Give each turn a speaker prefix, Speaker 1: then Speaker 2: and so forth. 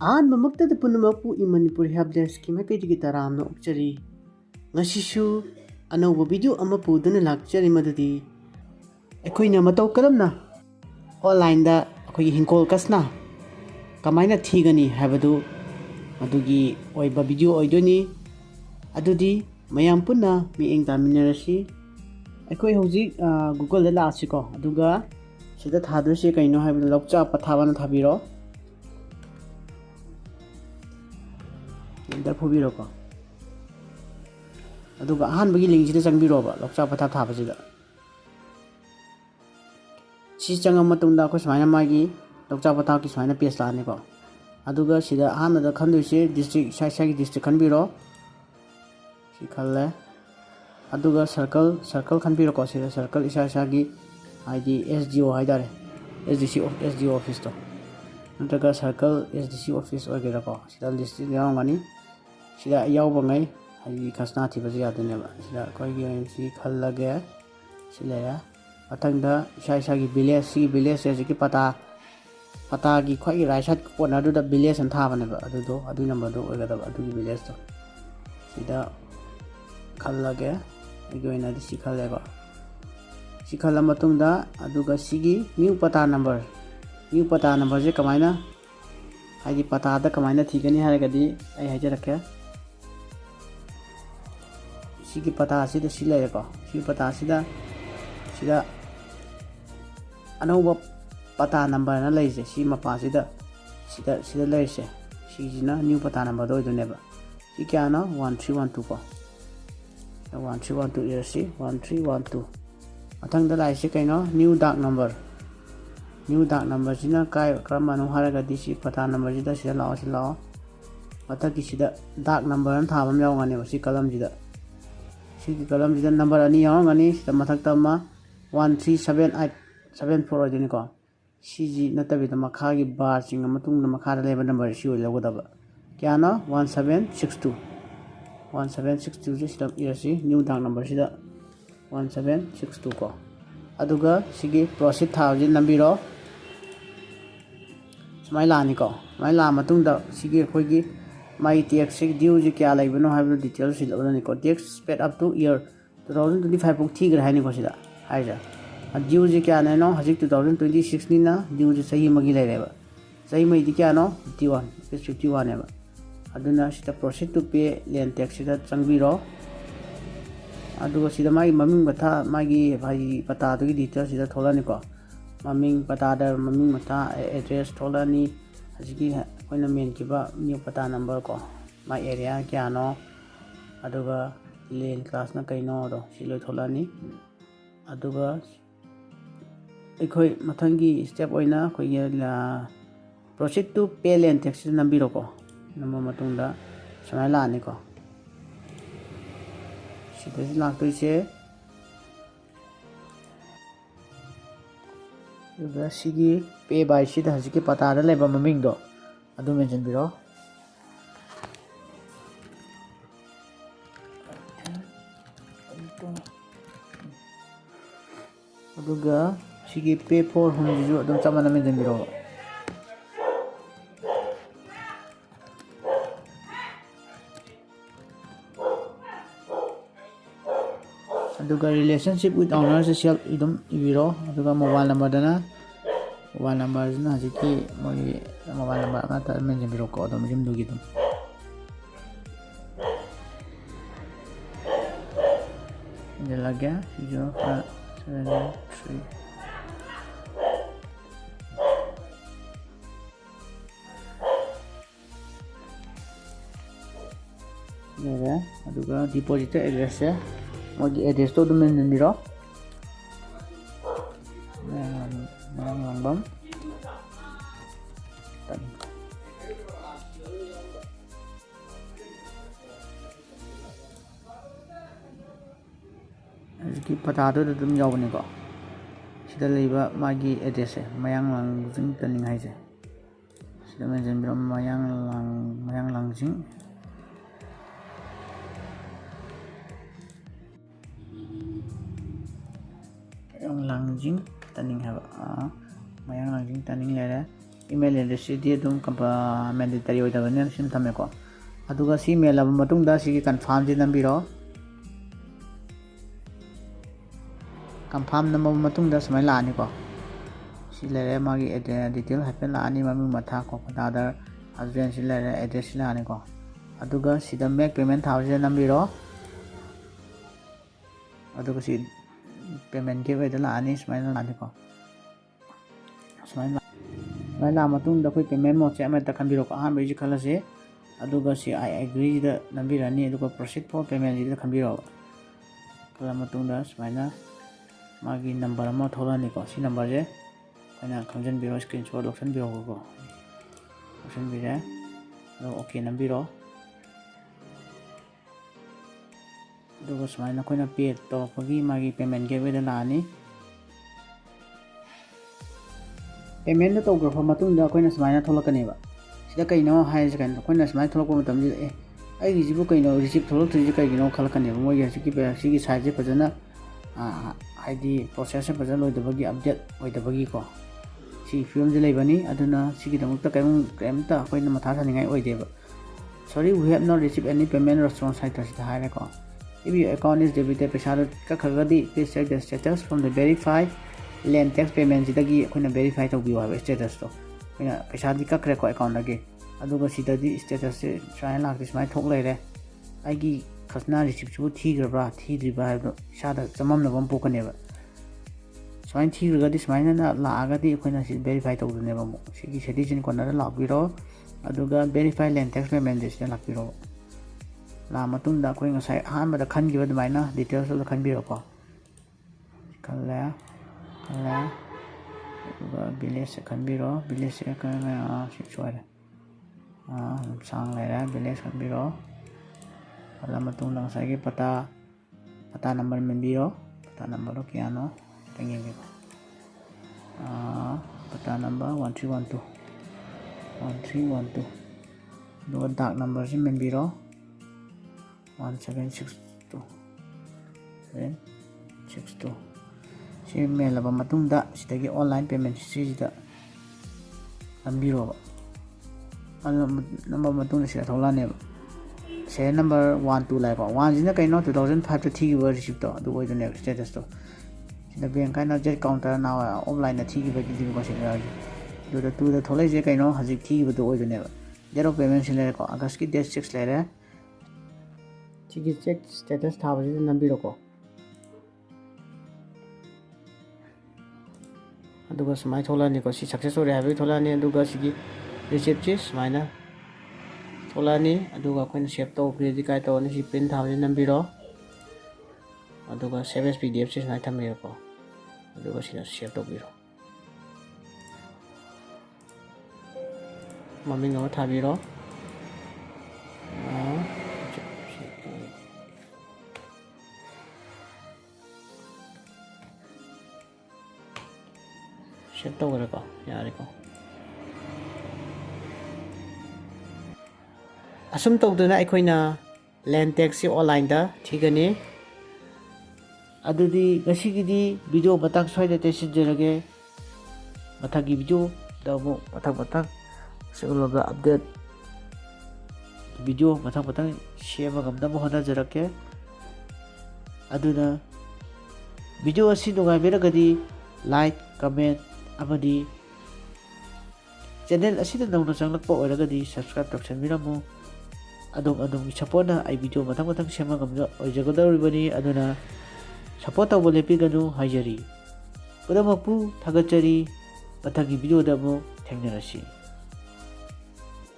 Speaker 1: ꯑꯍꯥꯟꯕꯃꯛꯇꯗ ꯄꯨꯝꯅꯃꯛꯄꯨ e-Manipur Helpdesk ꯃꯥꯏꯀꯩꯗꯒꯤ ꯇꯔꯥꯝꯅ ꯑꯣꯛꯆꯔꯤ꯫ ꯉꯁꯤꯁꯨ ꯑꯅꯧꯕ ꯚꯤꯗꯤꯑꯣ ꯑꯃ ꯄꯨꯗꯨꯅ ꯂꯥꯛꯆꯔꯤ ꯃꯗꯨꯗꯤ ꯑꯩꯈꯣꯏꯅ ꯃꯇꯧ ꯀꯔꯝꯅ ꯑꯣꯟꯂꯥꯏꯟꯗ ꯑꯩꯈꯣꯏꯒꯤ ꯍꯤꯡꯒꯣꯜ ꯀꯁꯅ ꯀꯃꯥꯏꯅ ꯊꯤꯒꯅꯤ ꯍꯥꯏꯕꯗꯨ ꯃꯗꯨꯒꯤ ꯑꯣꯏꯕ ꯚꯤꯗꯤꯑꯣ ꯑꯣꯏꯗꯣꯏꯅꯤ꯫ ꯑꯗꯨꯗꯤ ꯃꯌꯥꯝ ꯄꯨꯟꯅ ꯃꯤꯠꯌꯦꯡ ꯇꯥꯃꯤꯟꯅꯔꯁꯤ꯫ ꯑꯩꯈꯣꯏ ꯍꯧꯖꯤꯛ ꯒꯨꯒꯜꯗ ꯂꯥꯛꯑꯁꯤꯀꯣ, ꯑꯗꯨꯒ ꯁꯤꯗ ꯊꯥꯗꯣꯏꯁꯦ ꯀꯩꯅꯣ ꯍꯥꯏꯕꯗ ꯂꯧꯆꯥ ꯄꯊꯥꯕꯅ ꯊꯥꯕꯤꯔꯣ꯫ ꯏꯟꯇꯔ ꯐꯨꯕꯤꯔꯣꯀꯣ, ꯑꯗꯨꯒ ꯑꯍꯥꯟꯕꯒꯤ ꯂꯤꯡꯁꯤꯗ ꯆꯪꯕꯤꯔꯣꯕ ꯂꯧꯆꯥ ꯄꯊꯥꯞ ꯊꯥꯕꯁꯤꯗ꯫ ꯁꯤ ꯆꯪꯉ ꯃꯇꯨꯡꯗ ꯑꯩꯈꯣꯏ ꯁꯨꯃꯥꯏꯅ ꯃꯥꯒꯤ ꯂꯧꯆꯥ ꯄꯊꯥꯞꯀꯤ ꯁꯨꯃꯥꯏꯅ ꯄꯦꯖ ꯂꯥꯛꯑꯅꯤꯀꯣ꯫ ꯑꯗꯨꯒ ꯁꯤꯗ ꯑꯍꯥꯟꯕꯗ ꯈꯟꯗꯣꯏꯁꯦ ꯗꯤꯁꯇ꯭ꯔꯤꯛ, ꯏꯁꯥꯒꯤ ꯗꯤꯁꯇ꯭ꯔꯤꯛ ꯈꯟꯕꯤꯔꯣ꯫ ꯁꯤ ꯈꯜꯂꯦ, ꯑꯗꯨꯒ ꯁꯔꯀꯜ ꯈꯟꯕꯤꯔꯣꯀꯣ꯫ ꯁꯤꯗ ꯁꯔꯀꯜ ꯏꯁꯥꯒꯤ ꯍꯥꯏꯗꯤ SDO ꯍꯥꯏꯇꯥꯔꯦ, SDO ꯑꯣꯐꯤꯁꯇꯣ, ꯅꯠꯇ꯭ꯔꯒ ꯁꯔꯀꯜ SDC ꯑꯣꯐꯤꯁ ꯑꯣꯏꯒꯦꯔꯥꯀꯣ꯫ ꯁꯤꯗ ꯂꯤꯁꯇ ꯌꯥꯎꯔꯝꯒꯅꯤ꯫ ꯁꯤꯗ ꯌꯥꯎꯕꯉꯩ ꯍꯥꯏꯗꯤ ꯈꯁꯅꯥ ꯊꯤꯕꯁꯨ ꯌꯥꯗꯣꯏꯅꯦꯕ꯫ ꯁꯤꯗ ꯑꯩꯈꯣꯏꯒꯤ ꯑꯣꯏꯅ ꯁꯤ ꯈꯜꯂꯒꯦ, ꯁꯤ ꯂꯩꯔꯦ꯫ ꯃꯊꯪꯗ ꯏꯁꯥꯒꯤ ꯚꯤꯂꯦꯖ, ꯁꯤꯒꯤ ꯚꯤꯂꯦꯖꯁꯦ ꯍꯧꯖꯤꯛꯀꯤ ꯄꯇꯥꯒꯤ ꯈ꯭ꯋꯥꯏꯒꯤ ꯔꯥꯏꯠ ꯁꯥꯏꯠ ꯀꯣꯔꯅꯔꯗꯨꯗ ꯚꯤꯂꯦꯖ ꯑꯃ ꯊꯥꯕꯅꯦꯕ, ꯑꯗꯨꯒꯤ ꯅꯝꯕꯔꯗꯣ ꯑꯣꯏꯒꯗꯕ, ꯑꯗꯨꯒꯤ ꯚꯤꯂꯦꯖꯇꯣ ꯁꯤꯗ ꯈꯜꯂꯒꯦ꯫ ꯑꯩꯒꯤ ꯑꯣꯏꯅꯗꯤ ꯁꯤ ꯈꯜꯂꯦꯀꯣ꯫ ꯁꯤ ꯈꯜꯂ ꯃꯇꯨꯡꯗ ꯑꯗꯨꯒ ꯁꯤꯒꯤ ꯅ꯭ꯌꯨ ꯄꯇꯥ ꯅꯝꯕꯔꯁꯦ ꯀꯃꯥꯏꯅ, ꯍꯥꯏꯗꯤ ꯄꯇꯥꯗ ꯀꯃꯥꯏꯅ ꯊꯤꯒꯅꯤ ꯍꯥꯏꯔꯒꯗꯤ ꯑꯩ ꯍꯥꯏꯖꯔꯛꯀꯦ꯫ ꯁꯤꯒꯤ ꯄꯇꯥ ꯑꯁꯤꯗ ꯁꯤ ꯂꯩꯔꯦꯀꯣ꯫ ꯁꯤꯒꯤ ꯄꯇꯥ ꯑꯁꯤꯗ ꯁꯤꯗ ꯑꯅꯧꯕ ꯄꯇꯥ ꯅꯝꯕꯔꯅ ꯂꯩꯔꯤꯁꯦ, ꯁꯤ ꯃꯄꯥꯁꯤꯗ ꯁꯤꯗ ꯂꯩꯔꯤꯁꯦ, ꯁꯤꯁꯤꯅ ꯅ꯭ꯌꯨ ꯄꯇꯥ ꯅꯝꯕꯔꯗꯣ ꯑꯣꯏꯗꯣꯏꯅꯦꯕ꯫ ꯁꯤ ꯀꯌꯥꯅꯣ? 1312 ꯀꯣ꯫ 1312 ꯏꯔꯁꯤ, 1312꯫ ꯃꯊꯪꯗ ꯂꯥꯛꯏꯁꯦ ꯀꯩꯅꯣ? ꯅ꯭ꯌꯨ ꯗꯥꯛ ꯅꯝꯕꯔ꯫ ꯅ꯭ꯌꯨ ꯗꯥꯛ ꯅꯝꯕꯔꯁꯤꯅ ꯀꯔꯝꯕꯅꯣ ꯍꯥꯏꯔꯒꯗꯤ ꯁꯤ ꯄꯇꯥ ꯅꯝꯕꯔꯁꯤꯗ ꯁꯤꯗ ꯂꯥꯛꯑꯣ, ꯁꯤ ꯂꯥꯛꯑꯣ꯫ ꯃꯊꯛꯀꯤ ꯁꯤꯗ ꯗꯥꯛ ꯅꯝꯕꯔ ꯑꯃ ꯊꯥꯕ ꯑꯃ ꯌꯥꯎꯔꯝꯒꯅꯦꯕ ꯁꯤ ꯀꯂꯝꯁꯤꯗ꯫ ꯁꯤꯒꯤ ꯀꯂꯝꯁꯤꯗ ꯅꯝꯕꯔ 2 ꯌꯥꯎꯔꯝꯒꯅꯤ꯫ ꯁꯤꯗ ꯃꯊꯛꯇ ꯑꯃ 137874 ꯑꯣꯏꯗꯣꯏꯅꯤꯀꯣ꯫ ꯁꯤꯁꯤ ꯅꯠꯇꯕꯤꯗ ꯃꯈꯥꯒꯤ ꯕꯥꯔ ꯆꯤꯡꯉ ꯃꯇꯨꯡꯗ ꯃꯈꯥꯗ ꯂꯩꯕ ꯅꯝꯕꯔ ꯁꯤ ꯑꯣꯏ ꯂꯧꯒꯗꯕ꯫ ꯀꯌꯥꯅꯣ? 1762꯫ 1762ꯁꯤ ꯁꯤꯗ ꯏꯔꯁꯤ, ꯅ꯭ꯌꯨ ꯗꯥꯛ ꯅꯝꯕꯔꯁꯤꯗ 1762 ꯀꯣ꯫ ꯑꯗꯨꯒ ꯁꯤꯒꯤ ꯄ꯭ꯔꯣꯁꯤꯠ ꯊꯥꯕꯁꯤ ꯅꯝꯕꯤꯔꯣ꯫ ꯁꯨꯃꯥꯏꯅ ꯂꯥꯛꯑꯅꯤꯀꯣ꯫ ꯁꯨꯃꯥꯏꯅ ꯂꯥꯛꯑ ꯃꯇꯨꯡꯗ ꯁꯤꯒꯤ ꯑꯩꯈꯣꯏꯒꯤ ꯃꯥꯒꯤ ꯇꯦꯛꯁꯁꯤ ꯗ꯭ꯌꯨꯁꯤ ꯀꯌꯥ ꯂꯩꯕꯅꯣ ꯍꯥꯏꯕꯗꯨ ꯗꯤꯇꯦꯜꯁ ꯁꯤꯜꯂꯛꯑꯅꯤꯀꯣ꯫ ꯇꯦꯛꯁ ꯄꯦꯠ ꯑꯞ ꯇꯨ ꯏꯌꯔ 2025 ꯐꯥꯎ ꯊꯤꯈ꯭ꯔꯦ ꯍꯥꯏꯅꯤꯀꯣ ꯁꯤꯗ ꯍꯥꯏꯁꯦ꯫ ꯗ꯭ꯌꯨꯁꯤ ꯀꯌꯥꯅꯣ? ꯍꯧꯖꯤꯛ 2026ꯅꯤꯅ ꯗ꯭ꯌꯨꯁꯤ ꯆꯍꯤ ꯑꯃꯒꯤ ꯂꯩꯔꯦꯕ꯫ ꯆꯍꯤ ꯑꯃꯒꯤꯗꯤ ꯀꯌꯥꯅꯣ? 51ꯅꯦꯕ꯫ ꯑꯗꯨꯅ ꯁꯤꯗ ꯄ꯭ꯔꯣꯁꯤꯠ ꯇꯨ ꯄꯦ ꯂꯦꯟ ꯇꯦꯛꯁꯁꯤꯗ ꯆꯪꯕꯤꯔꯣ꯫ ꯑꯗꯨꯒ ꯁꯤꯗ ꯃꯥꯒꯤ ꯃꯃꯤꯡ ꯃꯊꯥ, ꯃꯥꯒꯤ ꯍꯥꯏꯗꯤ ꯄꯇꯥꯗꯨꯒꯤ ꯗꯤꯇꯦꯜꯁ ꯁꯤꯗ ꯊꯣꯛꯂꯛꯑꯅꯤꯀꯣ꯫ ꯃꯃꯤꯡ, ꯄꯇꯥꯗ ꯃꯃꯤꯡ ꯃꯊꯥ, ꯑꯦꯗ꯭ꯔꯦꯁ ꯊꯣꯛꯂꯛꯑꯅꯤ꯫ ꯍꯧꯖꯤꯛꯀꯤ ꯑꯩꯈꯣꯏꯅ ꯃꯦꯟꯈꯤꯕ ꯅ꯭ꯌꯨ ꯄꯇꯥ ꯅꯝꯕꯔ ꯀꯣ, ꯃꯥꯒꯤ ꯑꯦꯔꯤꯌꯥ ꯀꯌꯥꯅꯣ, ꯑꯗꯨꯒ ꯂꯦꯟ ꯀ꯭ꯂꯥꯁꯅ ꯀꯩꯅꯣꯗꯣ ꯁꯤ ꯂꯣꯏ ꯊꯣꯛꯂꯛꯑꯅꯤ꯫ ꯑꯗꯨꯒ ꯑꯩꯈꯣꯏ ꯃꯊꯪꯒꯤ ꯁ꯭ꯇꯦꯞ ꯑꯣꯏꯅ ꯑꯩꯈꯣꯏꯒꯤ ꯄ꯭ꯔꯣꯁꯤꯠ ꯇꯨ ꯄꯦ ꯂꯦꯟ ꯇꯦꯛꯁꯁꯤꯗ ꯅꯝꯕꯤꯔꯣꯀꯣ꯫ ꯅꯝꯕ ꯃꯇꯨꯡꯗ ꯁꯨꯃꯥꯏꯅ ꯂꯥꯛꯑꯅꯤꯀꯣ꯫ ꯁꯤꯗꯁꯤ ꯂꯥꯛꯇꯣꯏꯁꯦ, ꯑꯗꯨꯒ ꯁꯤꯒꯤ ꯄꯦ ꯕꯥꯏꯁꯤꯗ ꯍꯧꯖꯤꯛꯀꯤ ꯄꯇꯥꯗ ꯂꯩꯕ ꯃꯃꯤꯡꯗꯣ ꯑꯗꯨ ꯃꯦꯟꯁꯤꯟꯕꯤꯔꯣ꯫ ꯑꯗꯨꯒ ꯁꯤꯒꯤ ꯄꯦ ꯐꯣꯔ ꯍꯣꯝꯁꯤꯁꯨ ꯑꯗꯨꯝ ꯆꯞ ꯃꯥꯟꯅ ꯃꯦꯟꯁꯤꯟꯕꯤꯔꯣꯕ꯫ ꯑꯗꯨꯒ ꯔꯤꯂꯦꯁꯟꯁꯤꯞ ꯋꯤꯠ ꯑꯣꯅꯔꯁꯦ ꯁꯦꯜ ꯑꯗꯨꯝ ꯏꯕꯤꯔꯣ꯫ ꯑꯗꯨꯒ ꯃꯣꯕꯥꯏꯜ ꯅꯝꯕꯔꯁꯤꯅ ꯍꯧꯖꯤꯛꯀꯤ ꯃꯣꯏꯒꯤ ꯃꯣꯕꯥꯏꯜ ꯅꯝꯕꯔ ꯑꯃꯠꯇ ꯃꯦꯟꯁꯤꯟꯕꯤꯔꯣꯀꯣ, ꯑꯗꯨꯝ ꯌꯨꯝꯗꯨꯒꯤ ꯑꯗꯨꯝ꯫ ꯃꯦꯟꯁꯤꯜꯂꯒꯦ꯫ 05773 ꯂꯩꯔꯦ꯫ ꯑꯗꯨꯒ ꯗꯤꯄꯣꯖꯤꯇꯔ ꯑꯦꯗ꯭ꯔꯦꯁꯁꯦ ꯃꯣꯏꯒꯤ ꯑꯦꯗ꯭ꯔꯦꯁꯇꯣ ꯑꯗꯨꯝ ꯃꯦꯟꯁꯤꯟꯕꯤꯔꯣ꯫ ꯃꯌꯥꯡꯂꯥꯡꯕꯝ ꯍꯧꯖꯤꯛꯀꯤ ꯄꯇꯥꯗꯨꯗ ꯑꯗꯨꯝ ꯌꯥꯎꯕꯅꯤꯀꯣ꯫ ꯁꯤꯗ ꯂꯩꯕ ꯃꯥꯒꯤ ꯑꯦꯗ꯭ꯔꯦꯁꯁꯦ ꯃꯌꯥꯡꯂꯥꯡꯖꯤꯡ ꯇꯅꯤꯡ ꯍꯥꯏꯁꯦ ꯁꯤꯗ ꯃꯦꯟꯁꯤꯟꯕꯤꯔꯣ꯫ ꯃꯌꯥꯡꯂꯥꯡꯖꯤꯡ ꯇꯅꯤꯡ ꯍꯥꯏꯕ, ꯃꯌꯥꯡꯂꯥꯡꯖꯤꯡ ꯇꯅꯤꯡ ꯂꯩꯔꯦ꯫ email address sidi adum mandatory oidabane sim thame ko aduga si mail aba matungda sigi confirm ji nambiro confirm number matungda samai laani ko si lere magi detail happen laani mami matha ko father husband si lere address laani ko aduga sida make payment 1000 nambiro aduga si payment gateway da laani samai laani ko samai la matungda koi payment mo che amata khanbiro ko ahan beji khalase aduga si I agree da nambirani aduga proceed for payment ji da khanbiro kala matungda samai na magi number ama tholani ko si number je kaina khangjan biro screenshot option biro ko option bire okay nambiro aduga samai na koina pay to pagi magi payment gateway da laani payment da tawgra matungda koina samai na tholakani ba sida kaino hai kan koina samai tholakpa matamji ai gijibu kaino receipt tholakti ji kaino khalakani ba moi yasi ki sigi size pajana ID process pajana loidabagi update oidabagi ko si film je leibani aduna sigi damukta kaimta koina matha saningai oideba sorry we have not received any payment response haita sida haire ko if your account is debited paisa ka khagadi please check the status from the verified land tax payment jidagi koina verify tawbiyo ha status to koina paisa di ka kre ko account lagi aduga sida di status se try lakti smai thok leire aigi khasna receipt chu thigrabra thidriba ha sada chamam na bam pokane ba smai thigrga di smai na la aga di koina si verify tawdune ba mo sigi citizen corner la biro aduga verify land tax payment dis na lakbiro la matunda koi ngasai han ba da khan gi ba maina details la khan biro ko kala village khan biro village ka si choire sang lera village khan biro ala matunda ngasai gi pata number men biro pata number ro kiano tengeng gi pata number 1312 do dark number si men biro 1762 si mail aba matungda sidagi online payment sida ambiro number matungda sida tholane serial number 12 lai ko 1 jina kaino 2005 to thigi ba receipt to du oi ne status to sida bank kaina jet counter na online na thigi ba di ko sida du da tu da tholai je kaino haji thigi ba du oi ne zero payment sile ko august ki date 6 lai re check status tha ba nambiro ko aduga samai tholani ko si success ore habi tholani aduga sigi receipt chi smaina tholani aduga koina save to page kai to ni si print tha ba nambiro aduga save as pdf chi samai thamiro ko aduga sina save to biro maming ama thabiro save tawre ko yare ko asum tawduna aikoina land tax si online da thigani adudi gasigidi video batak soide te sijrage bathagi video da mo batak seloga update video batak share gamda mo hada jarake aduna video asi dunga beragadi like comment abadi channel asida nawna changlakpa oiragadi subscribe tawsanbiramu adom support na ai video matang sema gamja oijagodoribani aduna support tawbo lepiganu haijari pudamakpu thagachari bathagi video da mo thengnarasi